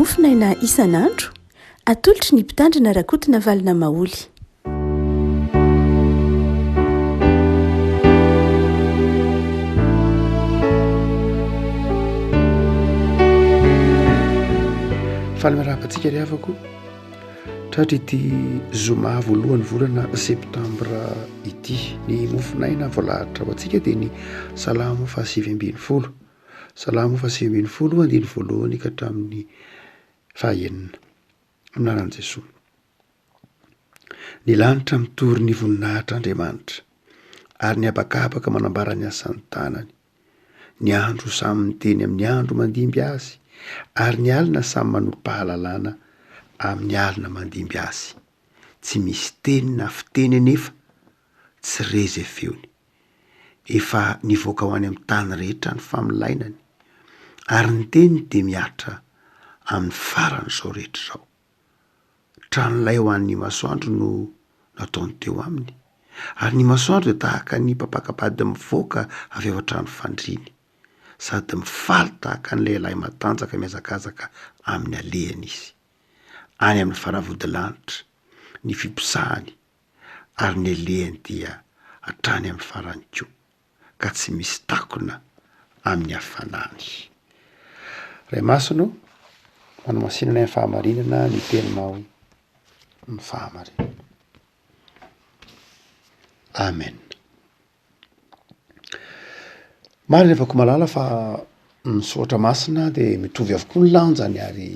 mofinaina isan'andro atolotry ny mpitandrina rakotina valina maoly. Fahalalana-rahabantsika ry havako tratra ity zoma voalohany volana septambra ity ny mofinaina voalahatra ho antsika dia ny salamo fa 7 salamo fa 7 andiny voalohany ka hatramin'ny fahaenina aminaran'i Jesosy. Ny lanitra mitory ny voninahitr'Andriamanitra ary ny habakabaka manambara ny asan'ny tanany. Ny andro samy miteny amin'ny andro mandimby azy ary ny alina samy manolo-pahalalana amin'ny alina mandimby azy. Tsy misy teny na fiteny nefa tsy reze feony. Efa nivoaka ho any amin'ny tany rehetra ny famolainany ary ny teny dia miatra amin'ny faran'izao rehetra izao. Tranolay ho an'ny masoandro no nataony teo aminy ary ny masoandro dia tahaka ny mpapakabady mivoaka avy ao an-trano fandriany sady mifaly tahaka ny lehilahy matanjaka mihazakazaka amin'ny alehany izy. Any amin'ny faravodilanitra ny fiposahany ary ny alehany dia hatrany amin'ny farany koa ka tsy misy takona amin'ny hafanany. Ray masino manamasinana ny fahamarinana ny teninao ny fahamarinana. Amen. Marina avako malala fa misoatra masina dia mitovy avokoa ny lanjany ary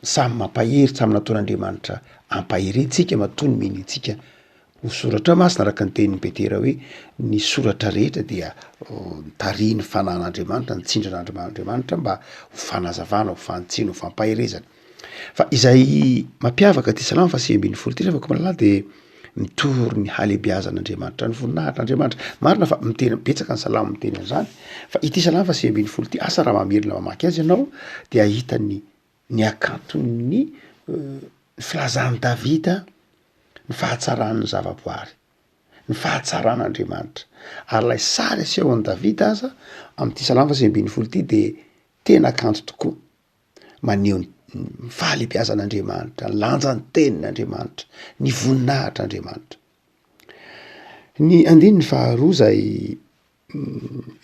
samy mampahery, samy nataon'Andriamanitra ampahery tsika matony menitsika ho soratra masina araka ny tenin'ny Petera hoe ny soratra rehetra dia tarihy ny fanan'Andriamanitra, ny tsindrin'Andriamanitra mba ho fanazavana, ho fantsina, ho fampaherezana. Fa izay mampiavaka ty salamo fa 7 ty avako malala dia mitory ny halehibiazan'Andriamanitra, ny voninahitran'Andriamanitra. Marina fa miteny betsaka ny salamo miteny an'izany fa ity salamo fa 7 ty asa raha mamerina mamaky azy ianao dia ahitany ny akanton'ny filazan'i Davida ny fahatsarany zavaboary, ny fahatsaran'Andriamanitra. Ary lay sary aseho an'i Davida aza amin'ity salamo fa 7 ty dia tena kanto tokoa, maneho ny fahalehibiazan'Andriamanitra, ny lanjan'ny tenin'Andriamanitra, ny voninahitr'Andriamanitra. Ny andininy faharoa zay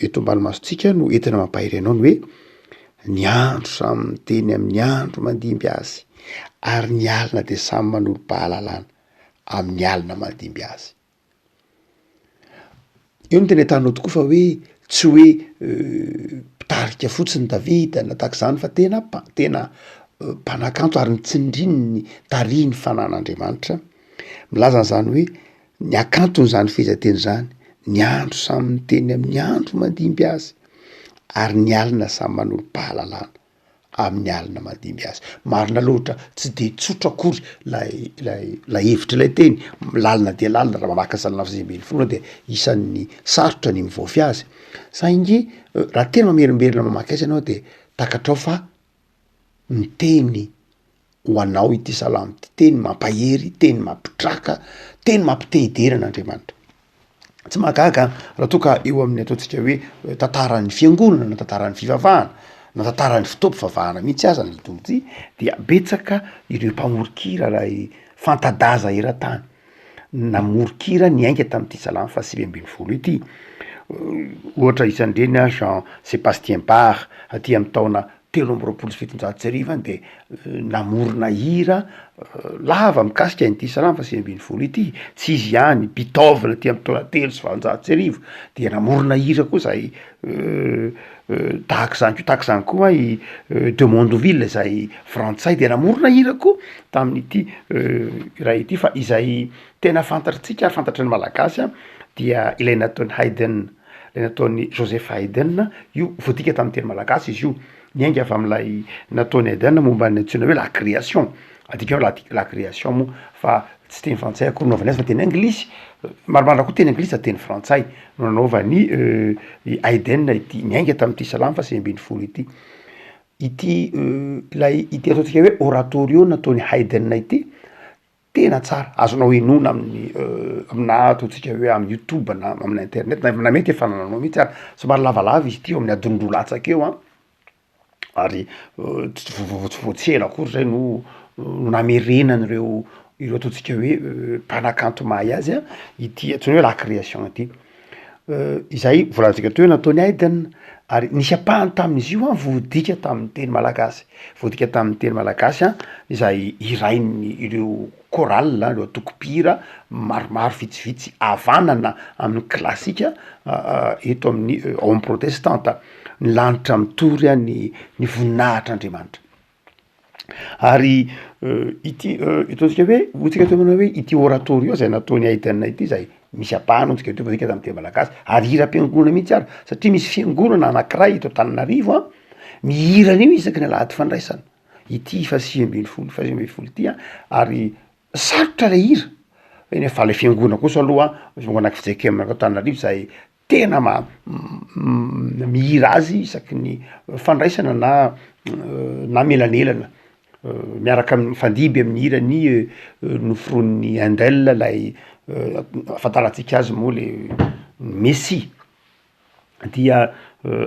eto ambany masontsika no entina mampahery anao ny hoe ny andro samy miteny amin'ny andro mandimby azy ary ny alina dia samy manolo-pahalalana amin'ny alina mandimby azy. Io no tena hitanao tokoa fa hoe tsy hoe mpitarika fotsiny Davida na tahaka izany fa tena mpanakanto ary nitsindriny ny tarihy ny fanan'Andriamanitra. Milaza n'izany hoe ny akanton'izany fehezanteny izany, ny andro samy miteny amin'ny andro mandimby azy ary ny alina samy manolo-pahalalana amin'ny alina mandimby azy. Marina loatra tsy de tsotra akory lay hevitra ilay teny, lalina dia lalina raha mamaky salamo 7 dia isan'ny sarotra ny mivoafy azy. Saingy raha tena mamerimberina mamaky azy ianao dia takatrao fa miteny ho anao ity salamo ity, teny mampahery, teny mampitraka, teny mampite-hideran'Andriamanitra. Tsy mahagaga raha toa ka eo amin'ny ataontsika hoe tantaran'ny fiangonana na tantaran'ny fivavahana na tantaran'ny fitaoam-pivavahana mihitsy aza ny tomboty dia betsaka ireo mpamorikira lay fantadaza eran-tany namorikira ny ainga tamin'ity salamo fa 7 ity. Ohatra isan'ireny Jean Sébastien Bach aty amin'ny taona 1770 dia namorona hira lava mikasika an'ity salamo fa 7 ity. Tsy izy ihany, Beethoven aty amin'ny taona 1700 dia namorona hira koa zay tahaka izany koa i de Mondeville zay frantsay dia namorona hira koa tamin'ity raha ity. Fa izay tena fantatritsika, fantatry ny malagasy dia ilay nataony Haydn, ilay nataony Joseph Haydn, io voadika tamin'ny teny malagasy izy io. Niainga avy amin'ilay nataony Haydn momba ny antsoina hoe la création. Adika la création moa fa tsy teny frantsay akory naovany azy fa teny anglisy. Maromaro koa teny anglisy teny frantsay no nanaovany Haydn ity niainga tamin'ity salamo fa 7 ity. Ity ity ataontsika hoe oratorio nataony Haydn ity tena tsara, azonao henona amin'ny amina ataontsika hoe amin'ny YouTube na amin'ny internet na mety efa nananao mihitsy ary somary lavalava izy ity eo amin'ny adiny roa latsaka eo ary tsy voatsela akory zay no namerenan'ireo ataontsika hoe mpanakanto mahay azy a ity atsony hoe la création ity izay volantsika teo nataony Haydn ary nisy apahany tamin'izy io a voadika tamin'ny teny malagasy voadika tamin'ny teny malagasy a izay irainy ireo chorale ireo atokopira maromaro vitsivitsy avanana amin'ny klasika eto amin'ny homme protestante ny lanitra mitory a ny voninahitr'Andriamanitra ary ity ataontsika hoe otsika teo manao hoe ity oratorio zay nataony Haydn ity zay misy apahany otsika teo voadika tamin'ny teny malagasy ary hira-piangonana mihitsy ary satria misy fiangonana anankiray eto Antananarivo a mihira an'io isaky ny alahady fandraisana ity fa 5 ity a ary sarotra le hira fa le fiangonana kosa aloha fiangonana fijekemana ko Antananarivo zay tena mihira azy isaky ny fandraisana na melanelana miaraka amin'ny fandiby amin'ny hirany noforon'ny Handel lay afantarantsika azy moa le Messie dia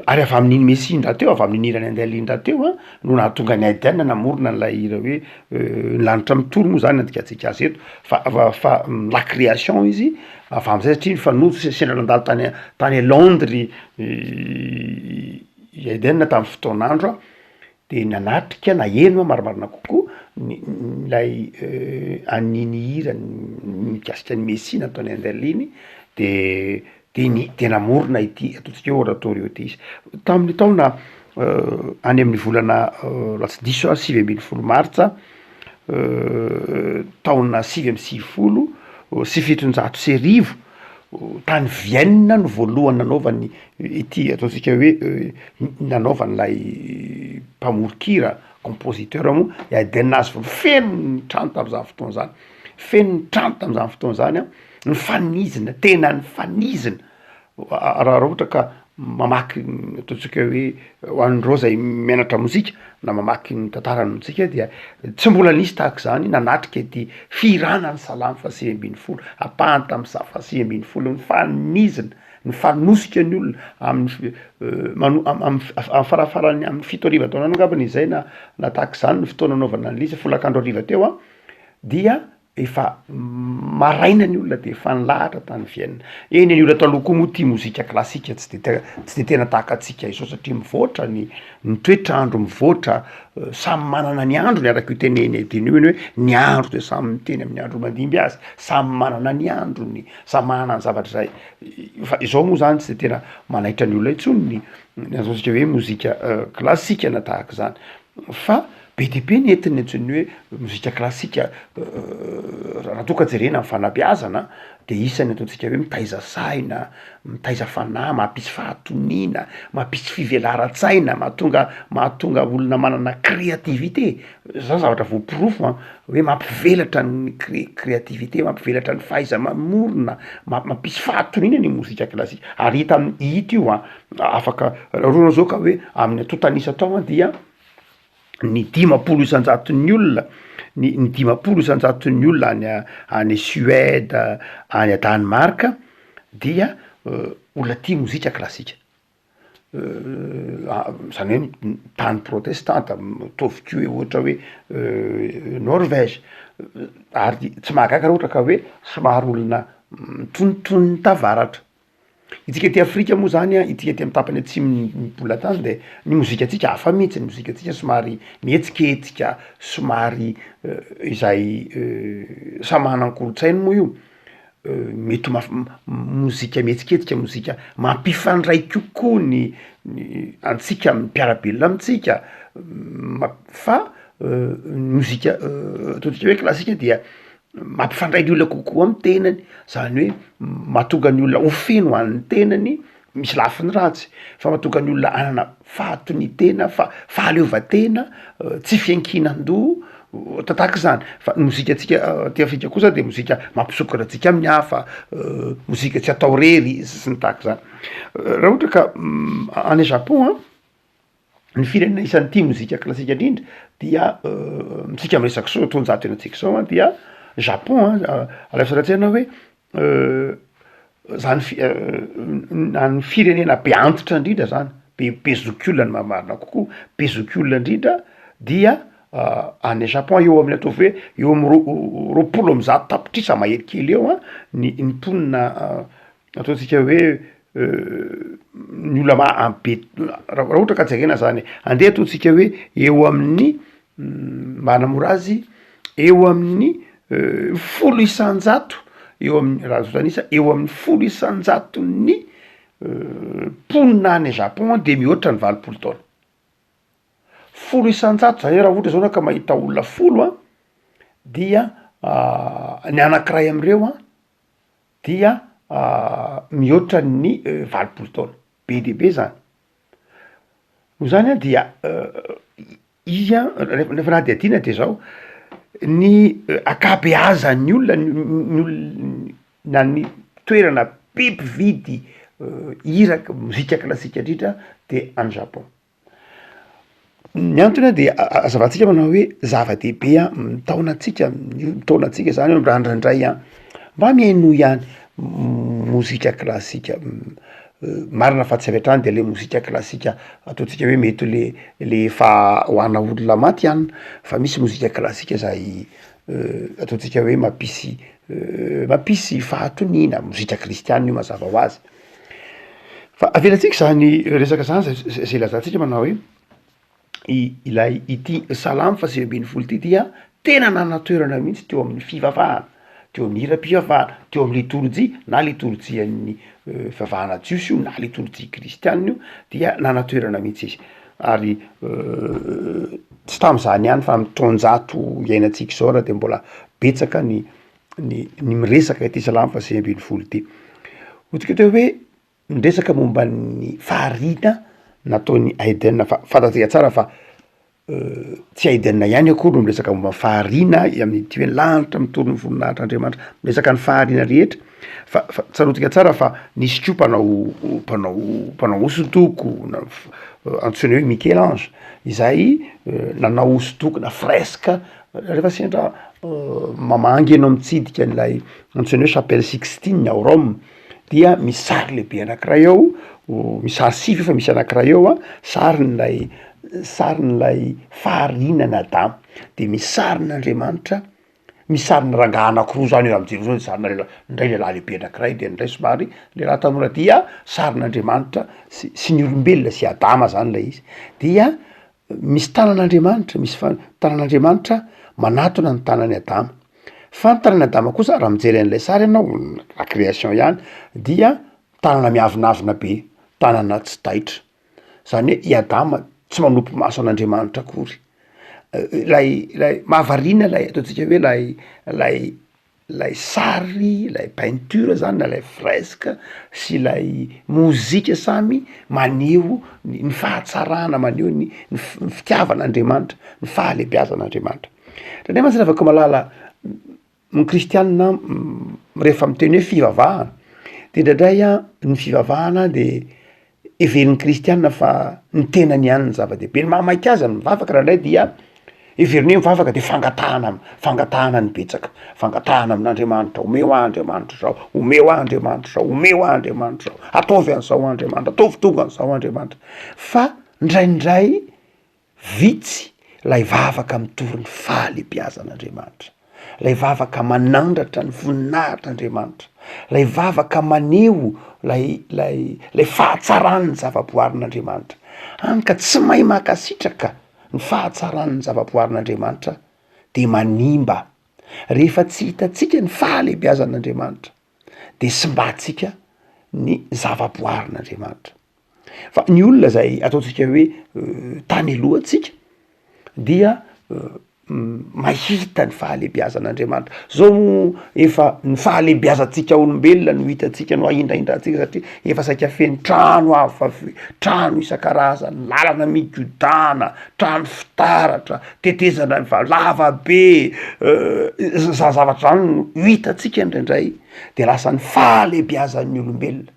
ary avy amin'iny Messie indra teo avy amin'iny hirany Handel indra teo a no nahatonga ny Haydn namorona n'lay hira hoe ny lanitra mitory moa zany andikatsika azy eto fa la création izy avy am'izay satria nifanojo sendra nandalo tany Londres Haydn tamin'ny fotoan'andro a de nanatrika naheno marimarina kokoa lay an'iny hira mikasika ny Messie nataony Handel iny de namorona ity ataontsika hoe oratorio ity izy tamin'ny taona any amin'ny volana latsy diso 5 martsa taona 5 sy 700 tany Vienne no voalohany nanaovany ity ataontsika hoe nanaovan'lay mpamorokira compositeur moa Haydn azy feno ny trano tam'izany fotoana zany feno ny trano tam'izany fotoana zany a ny fanizina tena ny fanizina raha ohatra ka mamaky ataontsika hoe ho an'ireo zay mianatra mozika na mamaky ny tantarany mozika dia tsy mbola nisy tahaka zany nanatrika ity firana ny salamy fa 5 apahany tamin'ny fa 5 ny fanizina ny fanosika ny olona amin'ny farafarany amin'ny 7 taona angambany izay na tahaka zany ny fotoana anaovana an'lisy folakandro ariva teo a dia efa maraina ny olona de efa nilahatra tany Vienne eny ny olona taloha koa moa tia mozika klasika tsy de tena tahaka atsika izao satria mivoatra ny toetrandro mivoatra samy manana ny andro ny araka io teneny teny io eny hoe ny andro de samy miteny amin'ny andro mandimby azy samy manana ny androny samy manana ny zavatra zay fa izao moa zany tsy de tena manaitra ny olona intsony ny ataontsika hoe mozika klasika na tahaka zany fa be de be ny entiny antsony hoe mozika klasika raha toa ka jerena amin'ny fanabeazana de isany ataontsika hoe mitaiza saina mitaiza fanahy mampisy fahatonina mampisy fivelaran-tsaina mahatonga olona manana créativité zao zavatra voapirofo hoe mampivelatra ny créativité mampivelatra ny fahaiza mamorona mampisy fahatonina ny mozika klasika ary hita io afaka rona zao ka hoe amin'ny totanisa tao a dia ny 10 isanjaton'ny olona ny 10 isanjaton'ny olona any Suède any Danemark dia olona tia mozika klasika zany hoe tany protestante mitovy koa ohatra hoe Norvège ary tsy mahagaga raha ohatra ka hoe somary olona mitonitony tavaratra itsika ty Afrika moa zany a itsika ty amin'ny tapany atsimon'ny bolatany de ny mozika atsika hafa mihitsy ny mozika atsika somary mihetsiketsika somary izay samy manana ny kolotsainy moa io mety mozika mihetsiketsika mozika mampifandray kokoa ny antsika mpiarabelona amitsika fa mozika ataontsika hoe klasika dia mampifandray ny olona kokoa amin'ny tenany zany hoe mahatonga ny olona ho feno an'ny tenany misy lafiny ratsy fa mahatonga ny olona anana fahatony tena fahaleovan-tena tsy fiankinan-doha tahaka zany fa mozika atsika ty Afrika kosa de mozika mampisokatra atsika amin'ny hafa mozika tsy atao rery sy ny tahaka zany raha ohatra ka any Japon ny firenena isan'ny tia mozika klasika indrindra dia tsika miresaky so tonjato enatsika sao dia Japon alefsaratsena hoe zany ny firenena be antitra indrindra zany bezokiolona ny mamarina kokoa bezokiolona indrindra dia any Japon eo amin'ny ataovy hoe eo amy roapolo amy zato tapitrisa mahelikely eo ny mponina ataotsika hoe ny olona ambe raha ohatra ka jakaina zany andeha ataotsika hoe eo amin'ny manamora azy eo amin'ny folo isanjato eo amin'ny raha zotanisa eo amin'ny folo isanjato ny mponina any Japon de mihoatra ny valopolo taona folo isanjato zany raha ohatra zao na ka mahita olona folo dia ny anankiray am'ireo dia mihoatra ny valopolo taona be dehibe zany no zany dia izy nefa na de adina de zao ny akabeazan'ny olona ny olona na ny toerana be mpividy iraka mozika klasika indrindra de any Japon ny antony de azavantsika manao hoe zava-dehibe mitaonantsika mitaonantsika zany hoe randrandray mba miaino ihany mozika klasika marina fa tsy avy hatrany de le mozika klasika ataotsika hoe mety le fa hoana olona maty ihany fa misy mozika klasika zay ataotsika hoe mampisy fahatonina mozika kristianina io mazava ho azy fa avelatsika zany resaka zany zay lazantsika manao hoe ilay ity salamo fa sivy ambin'ny folo ty dia tena nanatoerana mihitsy teo amin'ny fivavahana teo amin'ny hira-pivavahana teo amin'ny litorjia na litorjian'ny fivavahana jiosy io na litorjia kristianina io dia nanatoerana mihitsy izy ary tsy tam'zany ihany fa amin'ny taonjato iainantsika zao raha de mbola betsaka ny miresaka ity salamo fa sivy ambin'ny folo ty otrika teo hoe miresaka momba ny fahariana nataony Haydn fa fantatsika tsara fa tsy Haydn ihany akory no miresaka momba fahariana amin'ity hoe lanitra mitorony voninahitran'Andriamanitra miresaka ny fahariana rehetra fa tsarotsika tsara fa nisy ko mpanao hosodoko antsoina hoe Michel-Ange izay nanao hosodoko na freska rehefa sendra mamangy anao mitsidika n'lay antsoina hoe chapelle Sixtine ao Rome dia misy sary lehibe anankiray ao misy sary sivy fa misy anankiray ao saryn'lay faharianany Adamo de misy sarin'Andriamanitra misy sarina rangaha anankiroa zany eo am'jero zao sarina ndray lehilahy lehibe anankiray de ndray somary lehilahy tanora dia sarin'Andriamanitra sy ny olombelona sy Adama zany lay izy dia misy tanan'Andriamanitra misy tanan'Andriamanitra manatona ny tanany Adama fa ny tanany Adama kosa raha mijery an'lay sary ianao la création ihany dia tanana miavinavina be tanana tsy taitra zany hoe i Adama tsy manompo maso an'Andriamanitra akory lay mahavariana lay ataotsika hoe lay sary lay peinture zany na lay freska sy lay mozika samy maneho ny fahatsarana maneho ny fitiavan'Andriamanitra ny fahalebiazan'Andriamanitra tandray mantsy afaka malala ny kristianina rehefa miteny hoe fivavahana de ndraindray ny fivavahana de everin'ny kristianina fa ny tenany ihany ny zava-dehibe ny mahamaiky azy ny mivavaka raha indray dia everiny hoe mivavaka de fangatahana ny betsaka fangatahana amin'Andriamanitra omeo Andriamanitra zao omeo Andriamanitra zao omeo Andriamanitra zao ataovy an'zao Andriamanitra ataovy tonga an'zao Andriamanitra fa ndraindray vitsy lay vavaka mitory ny fahalebiazan'Andriamanitra lay vavaka manandratra ny voninahitr'Andriamanitra lay vavaka maneho lay fahatsaran'ny zavaboarin'Andriamanitra any ka tsy mahay makasitraka ny fahatsaran'ny zavaboarin'Andriamanitra de manimba rehefa tsy hitatsika ny fahalebiazan'Andriamanitra de simbatsika ny zavaboarin'Andriamanitra fa ny olona zay ataotsika hoe tany alohatsika dia mahita ny fahalebiazan'Andriamanitra zao efa ny fahalebiazantsika olombelona no hitatsika no ahindrahindratsika satria efa saika feny trano trano isan-karazany lalana migodana trano fitaratra tetezana ny lavabe zavatra zany no hitatsika indraindray de lasa ny fahalebiazan'ny olombelona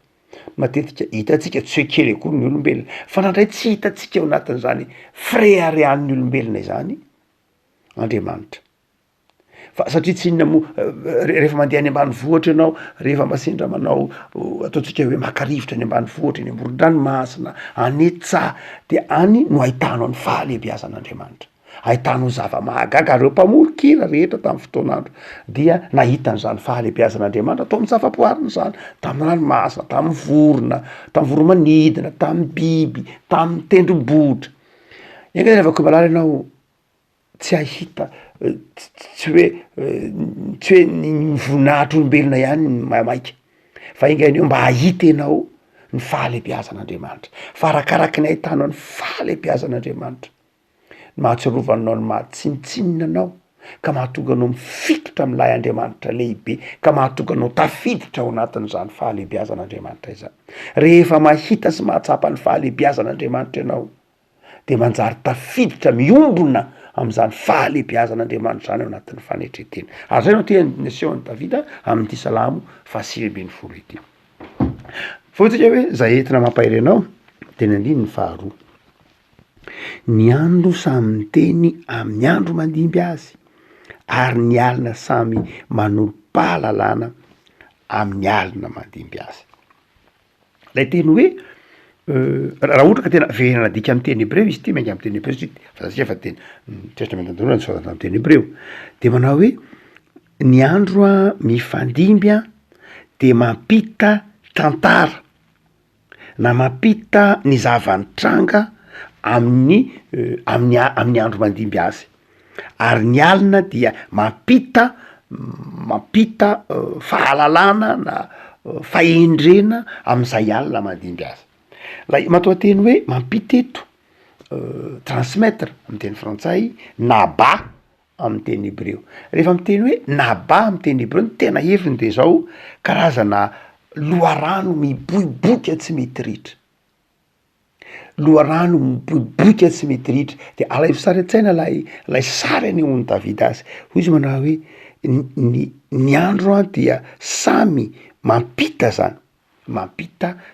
matetika hitatsika tsy hoe kely akory ny olombelona fa nandray tsy hitatsika ao anatin'izany freharean'ny olombelona izany Andriamanitra fa satria tsy inona moa rehefa mandeha any ambany vohatra ianao rehefa masindra manao ataontsika hoe makarivotra any ambany vohatra eny amoron-dranomasina any Etsaha de any no ahitanao ny fahalebiazan'Andriamanitra, ahitanao zava-mahagaga reo mpamorokira rehetra tamin'ny fotoan'andro dia nahitany zany fahalebiazan'Andriamanitra atao amin'ny zava-poariny zany tamin'ny ranomasina, tamin'ny vorona, tamin'ny voromanidina, tamin'ny biby, tamin'ny tendrombohitra. Eka rehefa malala ianao tsy ahita tsy hoe ny voninahitryolombelona ihany maika fa ingaineo mba ahita ianao ny fahalebiazan'Andriamanitra fa arakaraky ny ahitanao ny fahalebiazan'Andriamanitra mahatsiarovanao ny mahatsinitsinina anao ka mahatonga anao mifikitra am'lay Andriamanitra lehibe ka mahatonga anao tafiditra ao anatin'izany fahalebiazan'Andriamanitra izany. Rehefa mahita sy mahatsapa ny fahalebiazan'Andriamanitra ianao de manjary tafiditra miombona am'izany fahalebiazan'Andriamanitra zany ao anatin'ny fanetretena. Ary zay no tenesehoan'ny Davida amin'ity salamo faha 5 ity. Fotsika hoe zay entina mampahery anao teny andiny ny faharoa. Ny andro samy miteny amin'ny andro mandimby azy ary ny alina samy manolo-pahalalana amin'ny alina mandimby azy. Lay teny hoe raha ohatra ka tena verina dika amin'ny teny hebreo izy ity mainka amin'ny teny hebreo satria fa teny testament androana nysoratra amin'ny teny hebreo de manao hoe ny andro a mifandimby a de mampita tantara na mampita ny zava-nitranga amin'ny andro mandimby azy ary ny alina dia mampita fahalalana na fahendrena am'izay alina mandimby azy. Matoa teny hoe mampita eto transmettre amin'ny teny frantsay naba amin'ny teny hebreo. Rehefa miteny hoe naba amin'ny teny hebreo ny tena heviny de zao karazana loharano miboiboika tsy mety ritra, loharano miboiboika tsy mety ritra de alay fisaritsaina lay sary anehoan'ny Davida azy hoy izy manao hoe ny andro a dia samy mampita zany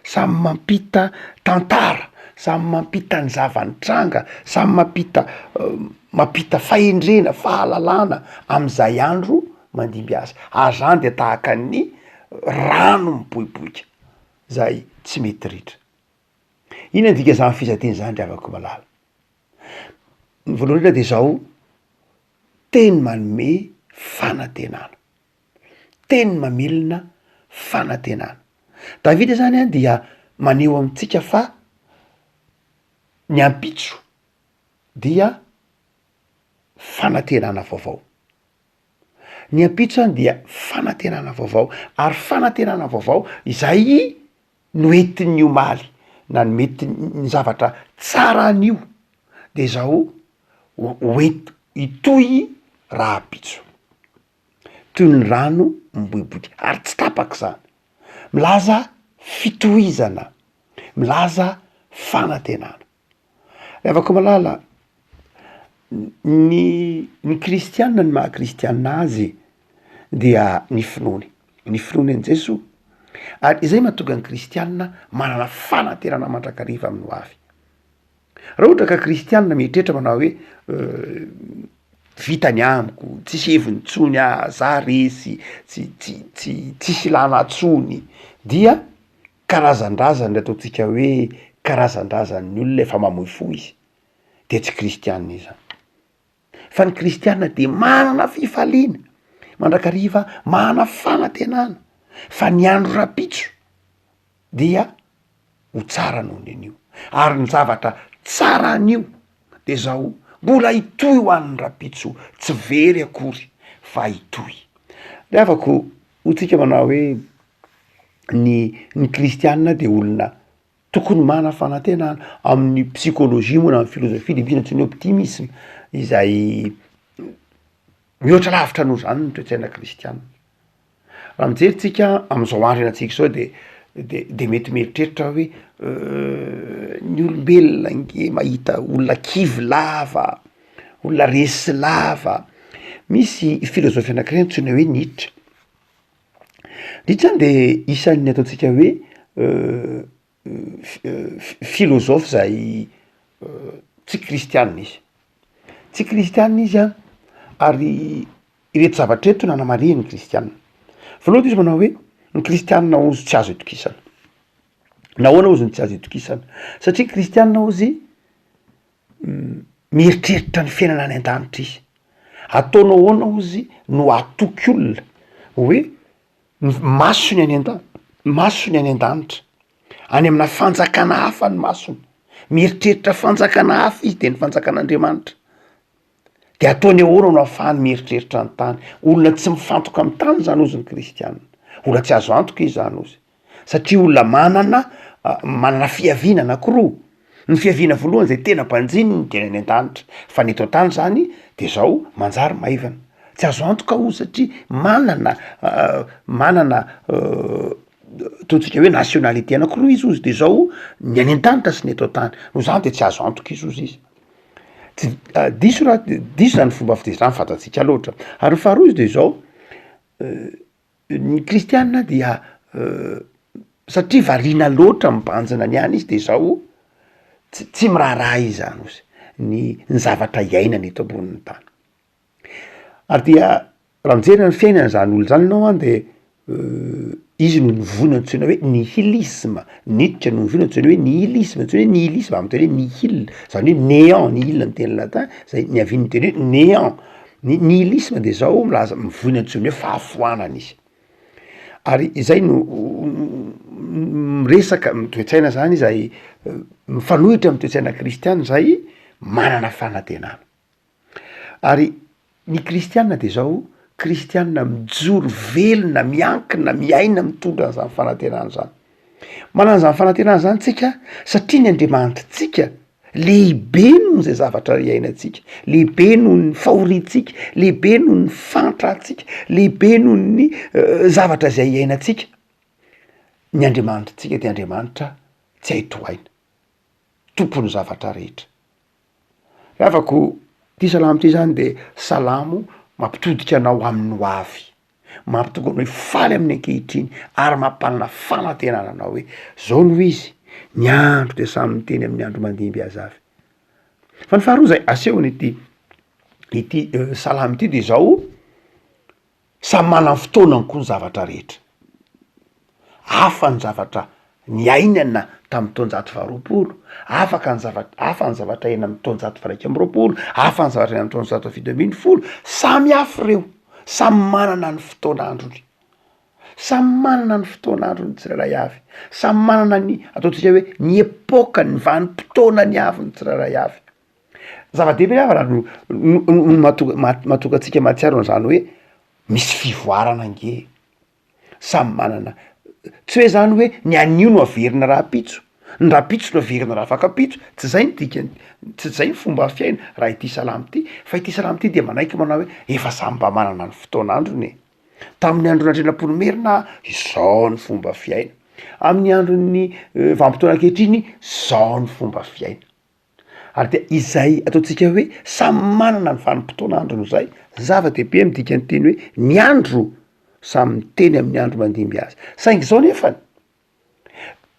samy mampita tantara, samy mampita ny zava-nitranga, samy mampita fahendrena, fahalalana am'izay andro mandimby azy. Zany de tahaka ny rano miboiboika zay tsy mety ritra. Ina ndika zany fizateny zany ry avako malala? Ny voalohany indrindra de zao teny manome fanantenana, teny mamelona fanantenana. Davida zany a dia maneho amintsika fa ny ampitso dia fanantenana vaovao. Ny ampitso zany dia fanantenana vaovao ary fanantenana vaovao izay noentin'ny omaly na mety ny zavatra tsara an'io de zao hoento hitohy raha ampitso toy ny rano miboiboika ary tsy tapaky zany, milaza fitohizana, milaza fanantenana. Afaka malala ny kristianina ny maha kristianina azy dia ny finoany an' Jesoa ary izay mahatonga ny kristianina manana fanantenana mandrakariva amin'ny ho avy. Raha ohatra ka kristianina mieritreritra manao hoe vitany amiko, tsisy heviny tsony za resy, tsisy ilana tsony, dia karazan-drazany le ataontsika hoe karazan-drazan'ny olona efa mamoy fo izy de tsy kristianina izy. Fa ny kristianina de manana fifaliana mandrakariva, manana fanantenana fa ny andro rapitso dia ho tsara noho n'io ary ny zavatra tsara an'io de zao mbola hitohy ho an'ny rapitso, tsy very akory fa hitohy. Le afako hotsika manao hoe ny kristianina de olona tokony mana fanantenana amin'ny psikolojia moa na amin'ny filozofia lehibe antsoina hoe optimisme izay mihoatra lavitra noho zany ny toe-tsaina kristianina. Raha mijery tsika am'izao andro ianantsika zao de mety mieritreritra hoe ny olombelona nge mahita olona kivy lava, olona resy lava. Misy filozofia anankiray antsoina hoe Nietzsche. Nietzsche zany de isan'ny ataontsika hoe filozofy zay tsy kristianina izy, tsy kristianina izy a ary ireto zavatra eto nanamarihy ny kristianina. Voalohany izy manao hoe ny kristianina ozy tsy azo itokisana. Nahoana ozy ny tsy azo itokisana? Satria kristianina ozy mieritreritra ny fiainana any an-danitra izy. Ataonao ahoana ozy no atoky olona hoe masony any masony any an-danitra, any amina fanjakana hafa ny masony, mieritreritra fanjakana hafa izy de ny fanjakan'Andriamanitra. De ataony ahoana no ahafahany mieritreritra ny tany. Olona tsy mifantoka amin'ny tany zany ozy ny kristianina, olona tsy azo antoka izy zany ozy, satria olona manana fiaviana anankiroa. Ny fiaviana voalohany zay tena mpanjiny de any an-danitra, fa ny eto an-tany zany de zao manjary maivana. Tsy azo antoka ozy satria manana ataontsika hoe nationalité anankiroa izy ozy, de zao ny any an-danitra sy ny eto an-tany. No zany de tsy azo antoka izy ozy izy. Diso zany fomba fitezirana fantatsika loatra. Ary ny faharoa izy de zao ny kristianina dia satria variana loatra mibanjina ny any izy de zao tsy miraharaha izy zany ozy ny zavatra iainany eto ambonin'ny tany. Ary dia raha mijery ny fiainana zany olo zany ianao de izy no nivony antsoina hoe nihilisme. Nietzsche no nivony antsoina hoe nihilisme, antsoina hoe nihilisme amin'ny teny hoe nihil, zany hoe néant, nihil ny teny latin, zay niaviany teny hoe néant. Nihilisme de zao milaza mivony antsoina hoe fahafoanana izy. Ary izay no miresaka mitoetsaina zany zay mifanohitra amin'ny toetsaina kristianina zay manana fanantenana. Ary ny kristianina de zao kristianina mijoro velona, miankina, miaina mitondra an'zany fanantenana zany. Manana zany fanantenana zany tsika satria ny Andriamanitra lehibe noho zay zavatra iainantsika, lehibe noho ny fahoriantsika, lehibe noho ny fantratsika, lehibe noho ny zavatra zay iainantsika. Ny Andriamanitra de Andriamanitra tsy ahitohaina, tompony zavatra rehetra. Afako ty salamo ty zany de salamo mampitodika anao amin'ny ho avy, mampitonga anao faly amin'ny ankehitriny ary mampanana fanantenana anao hoe zao no izy, ny andro de samy miteny amin'ny andro mandimby azy avy. Fa ny faharoa zay asehony ity salamo ity de zao samy mana ny fotoanany koa ny zavatra rehetra. Hafa ny zavatra niainana tamin'ny taonjato faharoapolo, hafa ny zavatra iaina amin'ny taonjato varaika amby roapolo, hafa ny zavatra iaina amin'ny taonjato fito ambin'ny folo. Samy hafa reo, samy manana ny fotoan'androny, samy manana ny fotoan'androny tsirairay avy, samy manana ny ataontsika hoe ny epoka, ny vanim-potoana ny avy ny tsirairay avy. Zava-dehibe raha no mahatonga antsika mahatsiaro an'izany hoe misy fivoarana nge, samy manana. Tsy hoe zany hoe ny anio no averina rahampitso, ny rahampitso no averina raha fakapitso, tsy zay ny dikany, tsy zay ny fomba fiaina raha ity salamo ity. Fa ity salamo ity de manaiky manao hoe efa samy mba manana ny fotoan'androny. Tamin'ny andro n'Andrianampoinimerina izao ny fomba fiaina, amin'ny andron'ny vanim-potoana ankehitriny zao ny fomba fiaina. Ary de izay ataontsika hoe samy manana ny vanim-potoan'andro zay, zava-dehibe midika ny teny hoe ny andro samy miteny amin'ny andro mandimby azy. Saingy zao nefany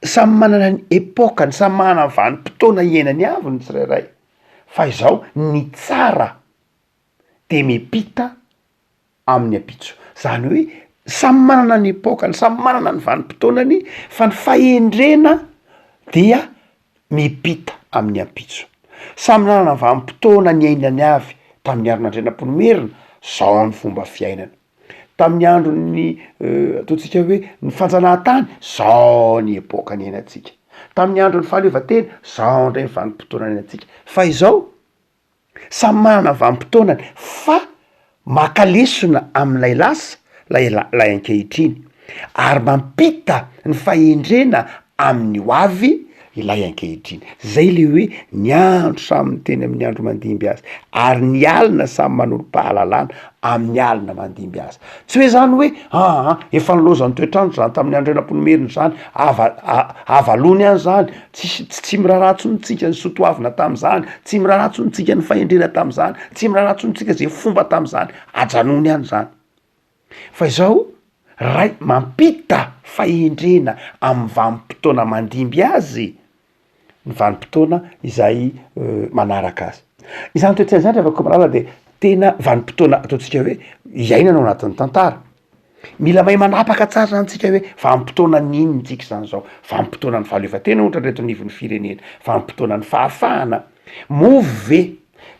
samy manana ny epokany, samy manana ny vanim-potoana iainany avy ny tsirairay. Fa izao ny tsara de miampita amin'ny ampitso. Zany hoe samy manana ny epokany, samy manana ny vanim-potoanany, fa ny fahendrena dia miampita amin'ny ampitso. Samy manana ny vanim-potoana ny iainany avy tamin'ny andron'Andrianampoinimerina, zao ny fomba fiainana. Tamin'ny andron'ny ataontsika hoe ny fanjanahantany, zao ny epoka ny iainantsika. Tamin'ny andron'ny fahaleovantena, zao ndray ny vanim-potoana ny iainantsika. Fa izao samy manana vanim-potoanany, fa makalesona amin'ilay lasa lay ankehitriny, ary mampita ny fahendrena amin'ny ho avy ilay ankehitriny. Zay le hoe ny andro samy miteny amin'ny andro mandimby azy, ary ny alina samy manolo-pahalalana amin'ny alina mandimby azy. Tsy hoe zany hoe efa nilozan'ny toetrandro zany tamin'ny Andrianampoinimerina zany, avalony any zany, tsy miraharatsonitsika ny sotoavina tam'zany, tsy miraharatsonitsika ny fahendrena tam'zany, tsy miraharatsonitsika zay fomba tam'zany, ajanony any zany. Fa izao ray mampita fahendrena amin'ny vanim-potoana mandimby azy, ny vanim-potoana izay manaraka azy. Izany toetrany zany rehefa koa marala de tena vanim-potoana ataontsika hoe iainanao anatin'ny tantara. Mila mahay manapaka tsara zany tsika hoe vanim-potoana ninony tsika zany zao, vanim-potoana ny fahaleovan-tena ohatra reto nivon'ny firenena, vanim-potoana ny fahafahana. Movy ve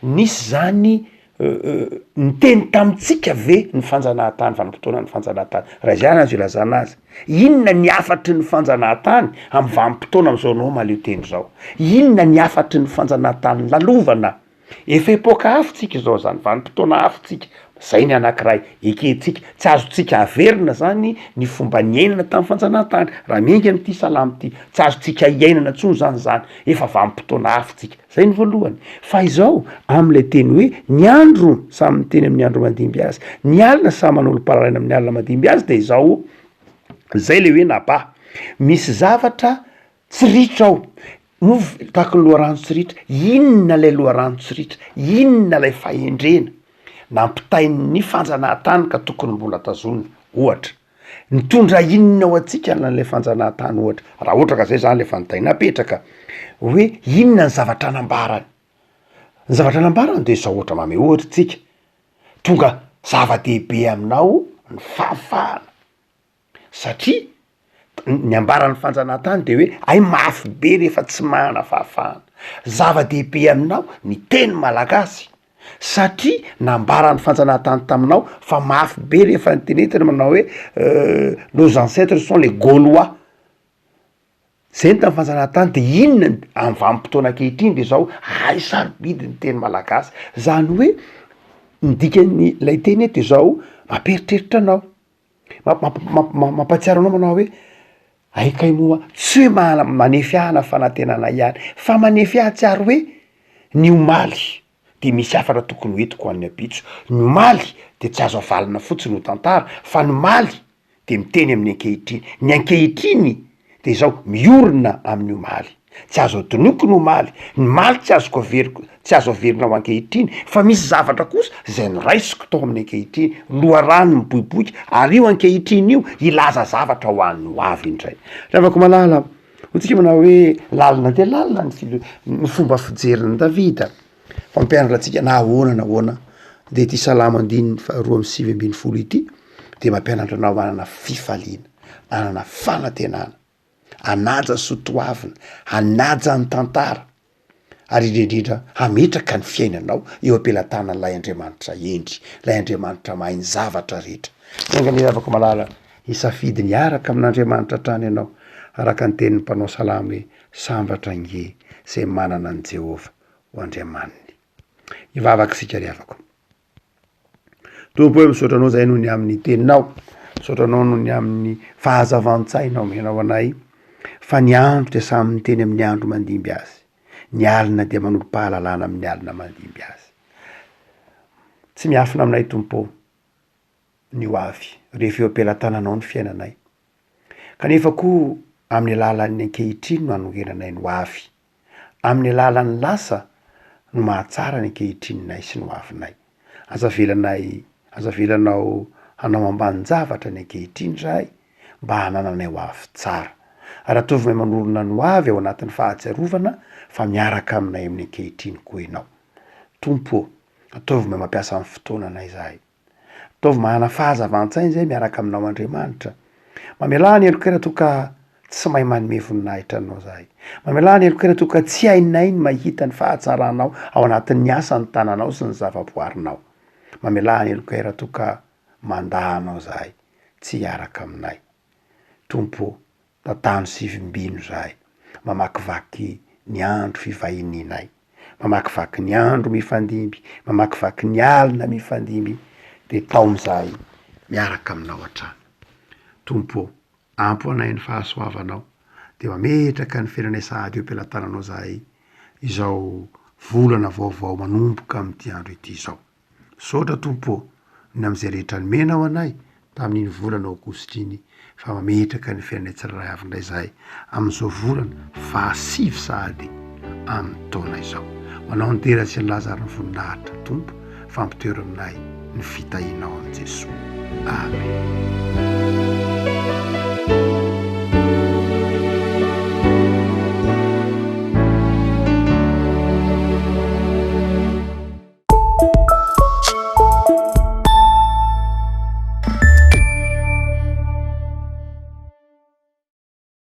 nisy zany niteny tamitsika ve ny fanjanahantany, vanim-potoana ny fanjanahantany, raha zay azy ilazana azy. Inona ny afatry ny fanjanahantany amin'ny vanim-potoana am'izao nao maleo teny zao? Inona ny afatry ny fanjanahantany lalovana? Efa epoka afitsika zao zany, vanim-potoana afitsika. Zay ny anankiray ekentsika, tsy azontsika averina zany ny fomba niainana tamin'ny fanjanahantany. Raha miengy am'ty salamo ty, tsy azontsika iainana tsony zany, efa vanim-potoana afitsika. Zay ny voalohany. Fa izao am'le teny hoe ny andro samy miteny amin'ny andro mandimby azy, ny alina samy manolo-palalana amin'ny alina mandimby azy, de izao zay le hoe naba misy zavatra tsy ritra ao. Tahaka ny loharano tsy ritra. Inona lay loharano tsy ritra? Inona lay fahendrena nampitain'ny fanjanahantany ka tokony mbola tazonina? Ohatra, nitondra inona ao atsika n'lay fanjanahantany ohatra, raha ohatra ka zay zany le fanontaniana apetraka hoe inona ny zavatra anambarany? Ny zavatra anambarany de zao ohatra mame ohatra tsika, tonga zava-dehibe aminao ny fahafahana, satria ny ambaran'ny fanjanahantany de hoe ay mafy be rehefa tsy mahana fahafahana. Zava-dehibe aminao ny teny malagasy, satria nambaran'ny fanjanahantany taminao fa mafy be rehefa nytenetiny manao hoe nos ancêtres sont les Gaulois. Zay ny tamin'ny fanjanahantany. De inona amin'ny vanim-potoana ankehitriny de zao ay sarobidy ny teny malagasy. Zany hoe ny dikan'ny lay teny eto zao mamperitreritra anao, mampatsiaro anao manao hoe aikay moa tsy hoe manefy ahana fanantenana ihany, fa manefy ahatsiaro hoe ny omaly de misy afatra tokony hoentiko an'ny apitso. Ny omaly de tsy azo avalina fotsiny ho tantara, fa ny maly de miteny amin'ny ankehitriny. Ny ankehitriny de zao miorina amin'ny omaly, tsy azo adonoko ny omaly. Ny maly tsy azo averina ao ankehitriny, fa misy zavatra kosa zay noraisiko tao amin'ny ankehitriny. Loharano miboiboika, ary io ankehitriny io ilaza zavatra ho an'ny hoavy indray. Ravako malala hotsika manao hoe lalina de lalina ny fomba fijeriny Davida. Fampianatra antsika na ahoana de ty salamo 2:9 ity de mampianatra anao anana fifaliana, anana fanantenana, anaja sotoavina, anaja ny tantara, ary indrindrindra hametraka ny fiainanao eo ampelantanan'lay Andriamanitra endry, lay Andriamanitra mahay ny zavatra rehetra. Engany afaka malala hisafidy ny araka amin'Andriamanitra trany ianao, araka ny tenin'ny mpanao salamo hoe sambatra nge zay manana an Jehova ho Andriamaniny. Ivavaka sika riavako. Tompo hoe misaotra anao zay noho ny amin'ny teninao, misaotra anao noho ny amin'ny fahazavan-tsainao menao anay, fa ny andro de samy miteny amin'ny andro mandimby azy, ny alina dia manolo-pahalalana amin'ny alina mandimby azy. Tsy miafina aminay tompo ny hoavy rehefa eo ampelantananao ny fiainanay, kanefa koa amin'ny alalan'ny ankehitriny no anorenanay ny hoavy, amin'ny alalan'ny lasa no mahatsara ny ankehitrininay sy ny hoavinay. Aza velanao hanao ambanin-javatra ny ankehitriny rahay mba hanananay hoavy tsara. Ratovy mahay manorona ny hoavy ao anatin'ny fahatsiarovana, fa miaraka aminay amin'ny ankehitriny koa ianao. Tompo, ataovy mahay mampiasa amin'ny fotoananay zahay, ataovy mahana fahazavan-tsainy zay miaraka aminao Andriamanitra. Mamelà ny elokera toka tsy mahay manome voninahitra anao zahay. Mamelà ny elokera toka tsy hainay ny mahita ny fahatsaranao ao anatin'ny asan'ny tananao sy ny zavaboarinao. Mamelà ny elokera toka mandahanao zahay, tsy hiaraka aminay. Tompo, tatano sy vimbino zahay, mamakivaky ny andro fivahininay, mamakivaky ny andro mifandimby, mamakivaky ny alina mifandimby, de tao am'zahay miaraka aminao hatrany. Tompo, ampo anay ny fahasoavanao, de mametraka ny fiainanay sahady eo ampelantananao zahay izao volana vaovao manomboka amin'ity andro ity izao. Saotra tompo ny am'izay rehetra nomenao anay tamin'iny volana aogositra iny, fa mametraka ny fiainanay tsirairay avy indray zahay amin'izao volana 25 sahady amin'ny taona izao. Manao ny tera sy ny lazary ny voninahitra tompo, fampitoero aminay ny fitahinao amin'i Jesosy. Amen.